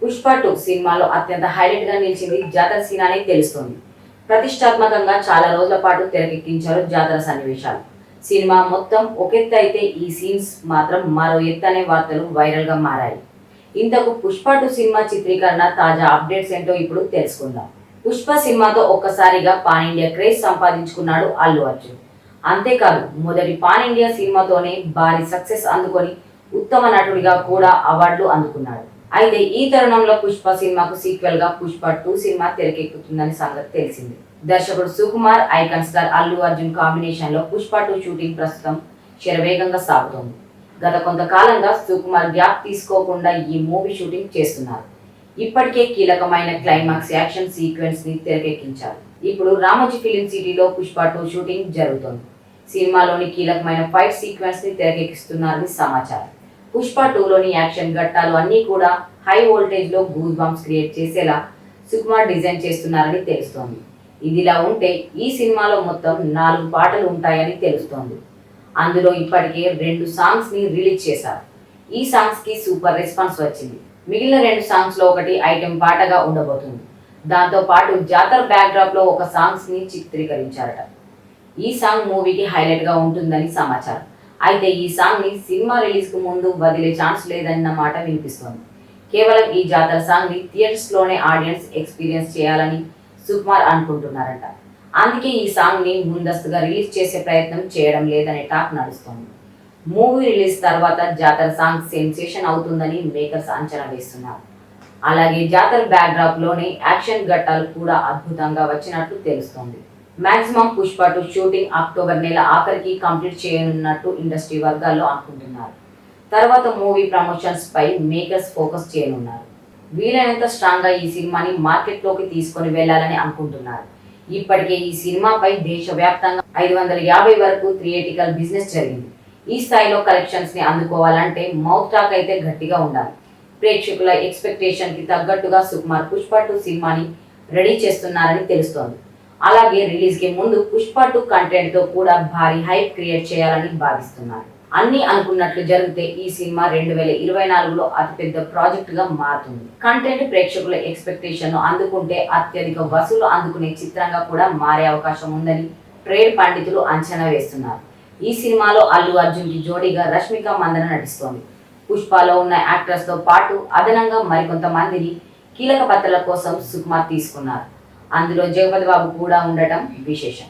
పుష్ప 2 సినిమాలో అత్యంత హైలైట్ గా నిలిచింది జాతర సీన్ అని తెలుస్తోంది. ప్రతిష్టాత్మకంగా చాలా రోజుల పాటు తెరకెక్కించారు జాతర సన్నివేశాలు. సినిమా మొత్తం ఒకెత్తు అయితే ఈ సీన్స్ మాత్రం మరో ఎత్తు అనే వార్తలు వైరల్ గా మారాయి. ఇంతకు పుష్ప 2 సినిమా చిత్రీకరణ తాజా అప్డేట్స్ ఏంటో ఇప్పుడు తెలుసుకుందాం. పుష్ప సినిమాతో ఒక్కసారిగా పాన్ ఇండియా క్రేజ్ సంపాదించుకున్నాడు అల్లు అర్జున్. అంతేకాదు మొదటి పాన్ ఇండియా సినిమాతోనే భారీ సక్సెస్ అందుకొని ఉత్తమ నటుడిగా కూడా అవార్డులు అందుకున్నాడు. అయితే ఈ తరుణంలో పుష్ప సినిమాకు సీక్వెల్ గా పుష్ప 2 సినిమా తెరకెక్కుతుందని సంగతి తెలిసింది. దర్శకుడు Sukumar, icon star Allu Arjun combination లో పుష్ప 2 షూటింగ్ ప్రస్తుతం శరవేగంగా సాగుతోంది. గత కొంతకాలంగా సుకుమార్ గ్యాప్ తీసుకోకుండా ఈ మూవీ షూటింగ్ చేస్తున్నారు. ఇప్పటికే కీలకమైన క్లైమాక్స్ యాక్షన్ సీక్వెన్స్ ని తెరకెక్కించారు. ఇప్పుడు రామోజీ ఫిలిం సిటీలో పుష్ప 2 షూటింగ్ జరుగుతోంది. సినిమాలోని కీలకమైన ఫైట్ సీక్వెన్స్ ని తెరకెక్కిస్తున్నారని సమాచారం. పుష్ప 2లోని యాక్షన్ ఘట్టాలు అన్నీ కూడా హై వోల్టేజ్ లో గూస్ బంప్స్ క్రియేట్ చేసేలా సుకుమార్ డిజైన్ చేస్తున్నారని తెలుస్తోంది. ఇదిలా ఉంటే ఈ సినిమాలో మొత్తం 4 పాటలు ఉంటాయని తెలుస్తోంది. అందులో ఇప్పటికే 2 సాంగ్స్ ని రిలీజ్ చేశారు. ఈ సాంగ్స్ కి సూపర్ రెస్పాన్స్ వచ్చింది. మిగిలిన 2 సాంగ్స్ లో ఒకటి ఐటెం పాటగా ఉండబోతుంది. దాంతో పాటు జాతర బ్యాక్ డ్రాప్ లో ఒక సాంగ్స్ ని చిత్రీకరించారట. ఈ సాంగ్ మూవీకి హైలైట్ గా ఉంటుందని సమాచారం. అయితే ఈ సాంగ్ ని సినిమా రిలీజ్ కు ముందు వదిలే ఛాన్స్ లేదన్న మాట వినిపిస్తోంది. కేవలం ఈ జాతర సాంగ్ ని థియేటర్స్ లోనే ఆడియన్స్ ఎక్స్పీరియన్స్ చేయాలని సుకుమార్ అనుకుంటున్నారట. అందుకే ఈ సాంగ్ ని ముందస్తుగా రిలీజ్ చేసే ప్రయత్నం చేయడం లేదనే టాక్ నడుస్తోంది. మూవీ రిలీజ్ తర్వాత జాతర సాంగ్ సెన్సేషన్ అవుతుందని మేకర్స్ అంచనా వేస్తున్నారు. అలాగే జాతర బ్యాక్ డ్రాప్ లోనే యాక్షన్ ఘట్టాలు కూడా అద్భుతంగా వచ్చినట్లు తెలుస్తోంది. మాక్సిమం పుష్ప 2 షూటింగ్ అక్టోబర్ నెల ఆఖరికి కంప్లీట్ చేయనున్నట్టు ఇండస్ట్రీ వర్గాల్లో అనుకుంటున్నారు. తర్వాత మూవీ ప్రమోషన్స్ పై మేకర్స్ ఫోకస్ చేయనున్నారు. వీలైనంత స్ట్రాంగ్ గా ఈ సినిమాని మార్కెట్ లోకి తీసుకొని వెళ్లాలని అనుకుంటున్నారు. ఇప్పటికే ఈ సినిమాపై దేశవ్యాప్తంగా 550 వరకు థియేటికల్ బిజినెస్ జరిగింది. ఈ స్థాయిలో కలెక్షన్స్ ని అందుకోవాలంటే మౌత్ టాక్ అయితే గట్టిగా ఉండాలి. ప్రేక్షకుల ఎక్స్పెక్టేషన్ కి తగ్గట్టుగా సుకుమార్ పుష్ప 2 సినిమాని రెడీ చేస్తున్నారని తెలుస్తోంది. అలాగే రిలీజ్ కి ముందు పుష్ప 2 కంటెంట్ తో కూడా భారీ హైప్ క్రియేట్ చేయాలని భావిస్తున్నారు. అన్ని అనుకున్నట్లు జరిగితే ఈ సినిమా 2024లో అతిపెద్ద ప్రాజెక్ట్ గా మారుతుంది. కంటెంట్ ప్రేక్షకుల ఎక్స్పెక్టేషన్ ను అందుకుంటే అత్యధిక వసూలు అందుకునే చిత్రంగా కూడా మారే అవకాశం ఉందని ట్రేడ్ పండితులు అంచనా వేస్తున్నారు. ఈ సినిమాలో అల్లు అర్జున్ కి జోడీగా రష్మిక మందన నటిస్తోంది. పుష్పలో ఉన్న యాక్టర్స్ తో పాటు అదనంగా మరికొంతమందిని కీలక పాత్రల కోసం సుకుమార్ తీసుకున్నారు. అందులో జగపతి బాబు కూడా ఉండటం విశేషం.